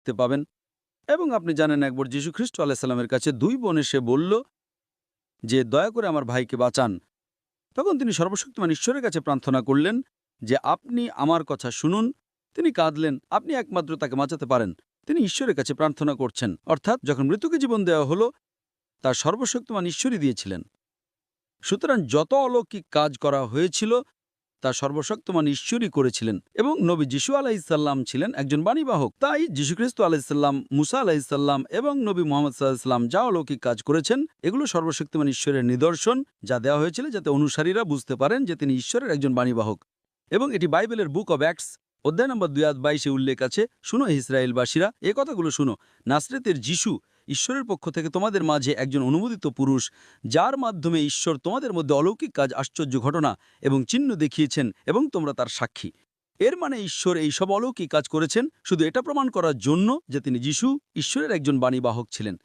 দেখতে পাবেন। এবং আপনি জানেন একবার যীশু খ্রিস্ট আলাইহিস সালামের কাছে 2 বোন এসে বলল যে, "দয়া করে আমার ভাইকে বাঁচান।" তখন তিনি সর্বশক্তিমান ঈশ্বরের কাছে প্রার্থনা করলেন যে, "আপনি আমার কথা শুনুন।" তিনি কাঁদলেন, আপনি একমাত্র তাকে বাঁচাতে পারেন। তিনি ঈশ্বরের কাছে প্রার্থনা করছেন, অর্থাৎ যখন মৃত্যুকে জীবন দেওয়া হলো, তা সর্বশক্তিমান ঈশ্বরই দিয়েছিলেন। সুতরাং যত অলৌকিক কাজ করা হয়েছিল তা সর্বশক্তিমান ঈশ্বরই করেছিলেন, এবং নবী যিশু আলাইহিসসাল্লাম ছিলেন একজন বাণীবাহক। তাই যীশুখ্রিস্ট আলাইহিসসাল্লাম, মুসা আলাইহিসসাল্লাম এবং নবী মুহাম্মদ সাল্লাল্লাহু আলাইহি ওয়াসাল্লাম যা অলৌকিক কাজ করেছেন, এগুলো সর্বশক্তিমান ঈশ্বরের নিদর্শন, যা দেওয়া হয়েছিল যাতে অনুসারীরা বুঝতে পারেন যে তিনি ঈশ্বরের একজন বাণীবাহক। এবং এটি বাইবেলের বুক অব অ্যাক্টস অধ্যায় নম্বর 2:22 উল্লেখ আছে, "শুনো হে ইসরায়েলবাসীরা, এ কথাগুলো শুনো। নাসরেতের যিশু ঈশ্বরের পক্ষ থেকে তোমাদের মাঝে একজন অনুমোদিত পুরুষ, যার মাধ্যমে ঈশ্বর তোমাদের মধ্যে অলৌকিক কাজ, আশ্চর্য ঘটনা এবং চিহ্ন দেখিয়েছেন, এবং তোমরা তার সাক্ষী।" এর মানে ঈশ্বর এই সব অলৌকিক কাজ করেছেন শুধু এটা প্রমাণ করার জন্য যে তিনি যিশু ঈশ্বরের একজন বাণীবাহক ছিলেন।